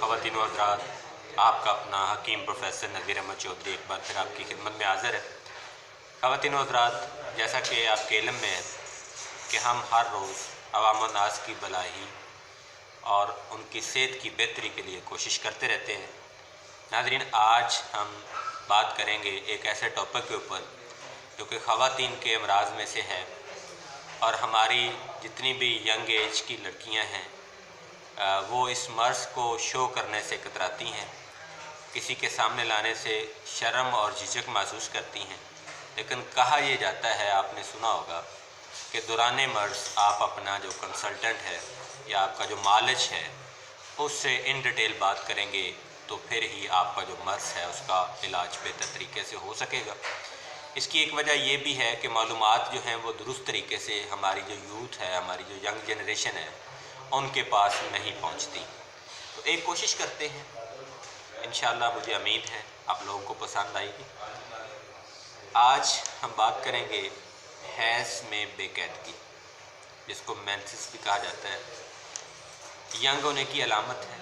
ख़वातीन व हज़रात, आपका अपना हकीम प्रोफेसर नज़ीर अहमद चौधरी एक बार फिर आपकी खिदमत में हाज़िर है। ख़वातीन व हज़रात, जैसा कि आपके इल्म में है कि हम हर रोज़ अवाम व नास की भलाई और उनकी सेहत की बेहतरी के लिए कोशिश करते रहते हैं। नाज़रीन, आज हम बात करेंगे एक ऐसे टॉपिक के ऊपर जो कि ख़वातीन के अमराज़ में से है और हमारी जितनी भी यंग एज की लड़कियां हैं वो इस मर्ज़ को शो करने से कतराती हैं, किसी के सामने लाने से शर्म और झिझक महसूस करती हैं। लेकिन कहा यह जाता है, आपने सुना होगा कि दौरान मर्ज़ आप अपना जो कंसल्टेंट है या आपका जो मालिज है उससे इन डिटेल बात करेंगे तो फिर ही आपका जो मर्ज़ है उसका इलाज बेहतर तरीके से हो सकेगा। इसकी एक वजह यह भी है कि मालूमात जो हैं वो दुरुस्त तरीके से हमारी जो यूथ है, हमारी जो यंग जनरेशन है, उनके पास नहीं पहुंचती। तो एक कोशिश करते हैं, इंशाअल्लाह मुझे उम्मीद है आप लोगों को पसंद आएगी। आज हम बात करेंगे हैज़ में बेक़ैदगी, जिसको मेंसेस भी कहा जाता है। यंग होने की अलामत है।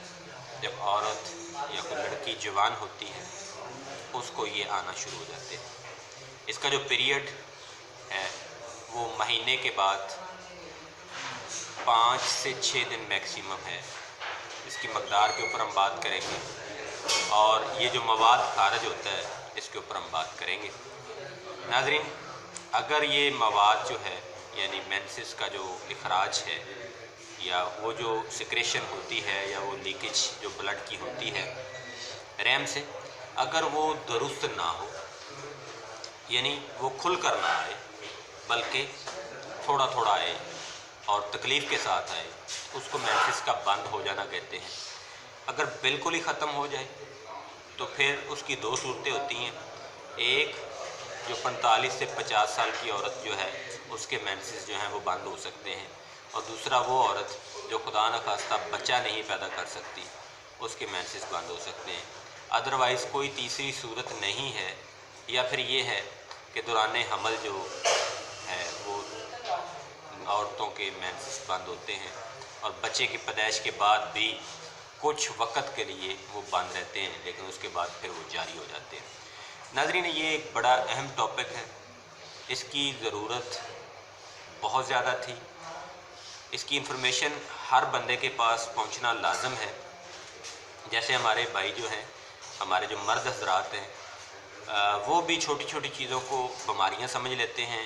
जब औरत या कोई लड़की जवान होती है उसको ये आना शुरू हो जाते हैं। इसका जो पीरियड है वो महीने के बाद 5 से 6 दिन मैक्सिमम है। इसकी मकदार के ऊपर हम बात करेंगे और ये जो मवाद खारिज होता है इसके ऊपर हम बात करेंगे। नाज़रीन, अगर ये मवाद जो है यानी मेंसेस का जो इखराज है या वो जो सिक्रेशन होती है या वो लीकेज जो ब्लड की होती है रैम से, अगर वो दुरुस्त ना हो यानी वो खुल कर ना आए बल्कि थोड़ा थोड़ा आए और तकलीफ़ के साथ आए, उसको मेंसेस का बंद हो जाना कहते हैं। अगर बिल्कुल ही ख़त्म हो जाए तो फिर उसकी दो सूरतें होती हैं। एक, जो 45 से 50 साल की औरत जो है उसके मेंसेस जो हैं वो बंद हो सकते हैं, और दूसरा वो औरत जो खुदा न खास्ता बच्चा नहीं पैदा कर सकती, उसके मेंसेस बंद हो सकते हैं। अदरवाइज़ कोई तीसरी सूरत नहीं है। या फिर ये है कि दौरान हमल जो है वो औरतों के मेंसेस बंद होते हैं और बच्चे की पैदाइश के बाद भी कुछ वक्त के लिए वो बंद रहते हैं, लेकिन उसके बाद फिर वो जारी हो जाते हैं। नाज़रीन, ये एक बड़ा अहम टॉपिक है। इसकी ज़रूरत बहुत ज़्यादा थी। इसकी इंफॉर्मेशन हर बंदे के पास पहुंचना लाजम है। जैसे हमारे भाई जो हैं, हमारे जो मर्द हजरात हैं, वो भी छोटी छोटी चीज़ों को बीमारियां समझ लेते हैं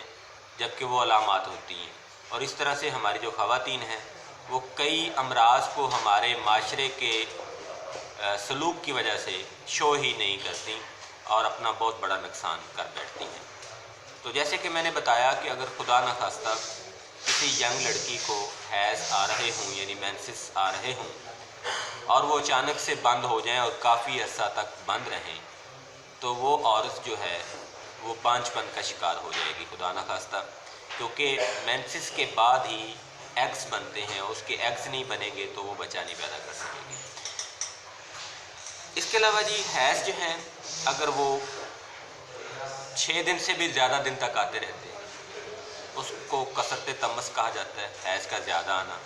जबकि वो अलामात होती हैं। और इस तरह से हमारी जो ख़वातीन हैं वो कई अमराज को हमारे माशरे के सलूक की वजह से शो ही नहीं करती और अपना बहुत बड़ा नुकसान कर बैठती हैं। तो जैसे कि मैंने बताया कि अगर खुदा न खास्ता किसी यंग लड़की को हैज़ आ रहे हों यानी मेंसेस आ रहे हों और वो अचानक से बंद हो जाएं और काफ़ी अर्सा तक बंद रहें, तो वो औरत जो है वो बांझपन का शिकार हो जाएगी खुदा न खास्ता, क्योंकि मेंसेस के बाद ही एग्स बनते हैं। उसके एग्स नहीं बनेंगे तो वो बच्चा नहीं पैदा कर सकेगी। इसके अलावा जी हैज़ जो हैं, अगर वो 6 दिन से भी ज़्यादा दिन तक आते रहते हैं उसको कसरत तमस कहा जाता है। हैज़ का ज़्यादा आना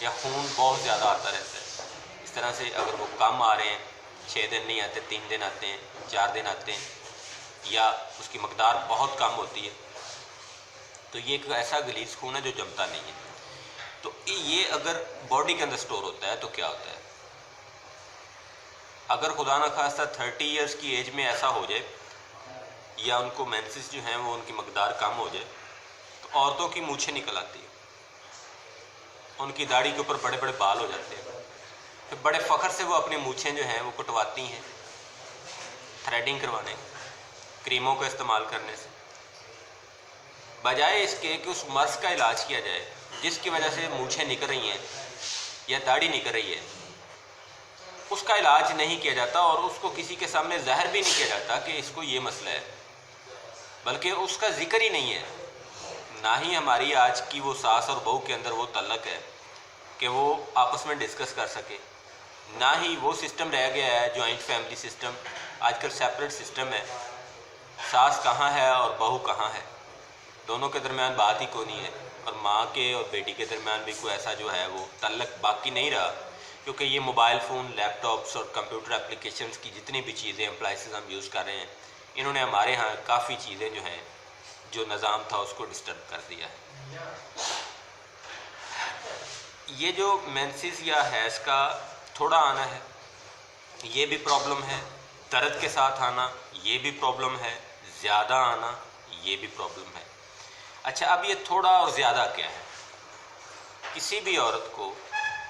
या खून बहुत ज़्यादा आता रहता है। इस तरह से अगर वो कम आ रहे हैं, 6 दिन नहीं आते, 3 दिन आते हैं, 4 दिन आते हैं, या उसकी मकदार बहुत कम होती है, तो ये एक ऐसा गलीज़ खून है जो जमता नहीं है। तो ये अगर बॉडी के अंदर स्टोर होता है तो क्या होता है, अगर खुदा न खास्ता 30 ईयर्स की एज में ऐसा हो जाए या उनको मेंसेस जो हैं वो उनकी मकदार कम हो जाए तो औरतों की मूछें निकल आती है, उनकी दाढ़ी के ऊपर बड़े बड़े बाल हो जाते हैं। फिर बड़े फ़ख्र से वो अपनी मूछें जो हैं वो कटवाती हैं, थ्रेडिंग करवाने, क्रीमों का इस्तेमाल करने से, बजाय इसके कि उस मर्ज़ का इलाज किया जाए जिसकी वजह से मूछें निकल रही हैं या दाढ़ी निकल रही है। उसका इलाज नहीं किया जाता और उसको किसी के सामने ज़ाहिर भी नहीं किया जाता कि इसको ये मसला है, बल्कि उसका जिक्र ही नहीं है। ना ही हमारी आज की वो सास और बहू के अंदर वो तल्लक है कि वो आपस में डिस्कस कर सके, ना ही वो सिस्टम रह गया है जॉइंट फैमिली सिस्टम। आजकल सेपरेट सिस्टम है, सास कहाँ है और बहू कहाँ है, दोनों के दरमियान बात ही कोई नहीं है। और माँ के और बेटी के दरमियान भी कोई ऐसा जो है वो तल्लक बाकी नहीं रहा کیونکہ یہ موبائل فون، لیپ ٹاپس اور کمپیوٹر اپلیکیشنز کی جتنی بھی چیزیں اپلائنسز ہم یوز کر رہے ہیں، انہوں نے ہمارے ہاں کافی چیزیں جو ہیں، جو نظام تھا اس کو ڈسٹرب کر دیا ہے۔ یہ جو مینسز یا حیض کا تھوڑا آنا ہے، یہ بھی پرابلم ہے، درد کے ساتھ آنا یہ بھی پرابلم ہے، زیادہ آنا یہ بھی پرابلم ہے۔ اچھا، اب یہ تھوڑا اور زیادہ کیا ہے؟ کسی بھی عورت کو،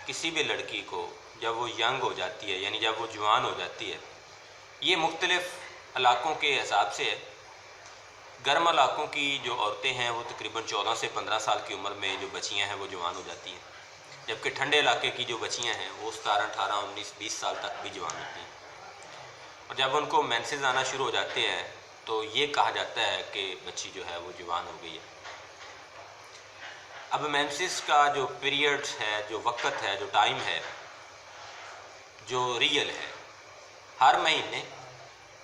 کسی بھی لڑکی کو جب وہ ینگ ہو جاتی ہے، یعنی جب وہ جوان ہو جاتی ہے، یہ مختلف علاقوں کے حساب سے ہے۔ گرم علاقوں کی جو عورتیں ہیں وہ تقریباً 14 سے 15 سال کی عمر میں جو بچیاں ہیں وہ جوان ہو جاتی ہیں، جبکہ ٹھنڈے علاقے کی جو بچیاں ہیں وہ 17، 18، 19، 20 سال تک بھی جوان ہوتی ہیں۔ اور جب ان کو مینسز آنا شروع ہو جاتے ہیں تو یہ کہا جاتا ہے کہ بچی جو ہے وہ جوان ہو گئی ہے۔ اب مینسز کا جو پیریڈ ہے، جو وقت ہے، جو ٹائم ہے، جو ریئل ہے، ہر مہینے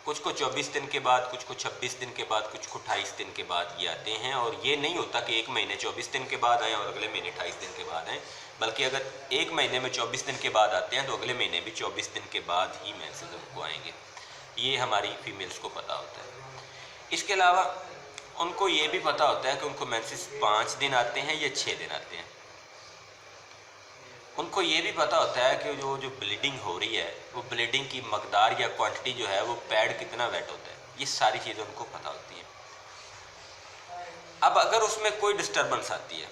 کچھ کو 24 دن کے بعد، کچھ کو 26 دن کے بعد، کچھ کو 28 دن کے بعد یہ آتے ہیں۔ اور یہ نہیں ہوتا کہ ایک مہینے 24 دن کے بعد آئیں اور اگلے مہینے 28 دن کے بعد آئیں، بلکہ اگر ایک مہینے میں 24 دن کے بعد آتے ہیں تو اگلے مہینے بھی 24 دن کے بعد ہی مینسز ان کو آئیں گے۔ یہ ہماری فیمیلز کو پتہ ہوتا ہے۔ اس کے علاوہ ان کو یہ بھی پتہ ہوتا ہے کہ ان کو مینسز 5 دن آتے ہیں یا 6 دن آتے ہیں۔ ان کو یہ بھی پتہ ہوتا ہے کہ جو بلیڈنگ ہو رہی ہے وہ بلیڈنگ کی مقدار یا کوانٹٹی جو ہے وہ پیڈ کتنا ویٹ ہوتا ہے، یہ ساری چیزیں ان کو پتہ ہوتی ہیں۔ اب اگر اس میں کوئی ڈسٹربنس آتی ہے،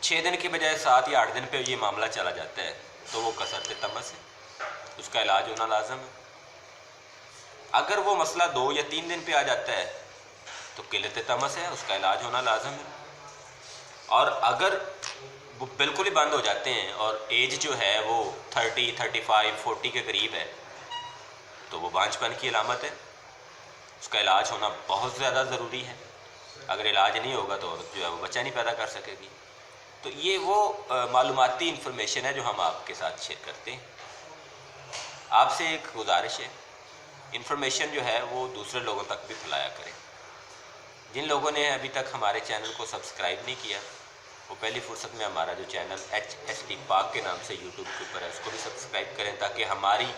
6 دن کی بجائے 7 یا 8 دن پہ یہ معاملہ چلا جاتا ہے، تو وہ کثرت تمس ہے، اس کا علاج ہونا لازم ہے۔ اگر وہ مسئلہ 2 یا 3 دن پہ آ جاتا ہے تو قلت تمس ہے، اس کا علاج ہونا لازم ہے۔ اور اگر وہ بالکل ہی بند ہو جاتے ہیں اور ایج جو ہے وہ 30، 35، 40 کے قریب ہے تو وہ بانجھ پن کی علامت ہے، اس کا علاج ہونا بہت زیادہ ضروری ہے۔ اگر علاج نہیں ہوگا تو عورت جو ہے وہ بچہ نہیں پیدا کر سکے گی۔ تو یہ وہ معلوماتی انفارمیشن ہے جو ہم آپ کے ساتھ شیئر کرتے ہیں۔ آپ سے ایک گزارش ہے، انفارمیشن جو ہے وہ دوسرے لوگوں تک بھی پھیلایا کریں۔ جن لوگوں نے ابھی تک ہمارے چینل کو سبسکرائب نہیں کیا، وہ پہلی فرصت میں ہمارا جو چینل HSD پاک کے نام سے یوٹیوب کے اوپر ہے اس کو بھی سبسکرائب کریں، تاکہ ہماری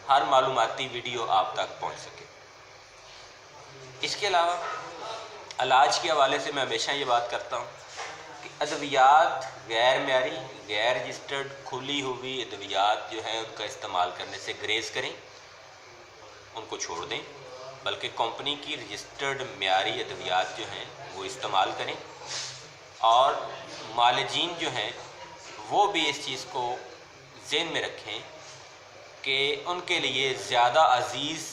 ہر معلوماتی ویڈیو آپ تک پہنچ سکے۔ اس کے علاوہ علاج کے حوالے سے میں ہمیشہ یہ بات کرتا ہوں کہ ادویات غیر معیاری، غیر رجسٹرڈ، کھلی ہوئی ادویات جو ہیں ان کا استعمال کرنے سے گریز کریں، ان کو چھوڑ دیں، بلکہ کمپنی کی رجسٹرڈ معیاری ادویات جو ہیں وہ استعمال کریں۔ اور معالجین جو ہیں وہ بھی اس چیز کو ذہن میں رکھیں کہ ان کے لیے زیادہ عزیز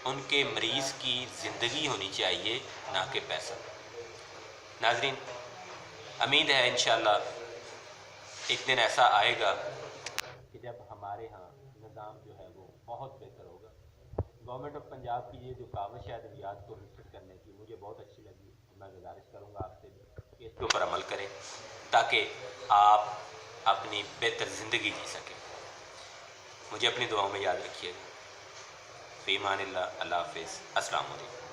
ان کے مریض کی زندگی ہونی چاہیے، نہ کہ پیسہ۔ ناظرین، امید ہے انشاءاللہ ایک دن ایسا آئے گا کہ جب ہمارے ہاں نظام جو ہے وہ بہت بہتر ہوگا۔ گورنمنٹ آف پنجاب کی یہ جو کاوش ہے ادویات کو رجسٹر کرنے کی، مجھے بہت اچھی لگی۔ میں گزارش کروں گا آپ سے بھی کہ اس کے اوپر عمل کریں تاکہ آپ اپنی بہتر زندگی جی سکیں۔ مجھے اپنی دعاؤں میں یاد رکھیے گا۔ فی امان اللہ، اللہ حافظ، السلام علیکم۔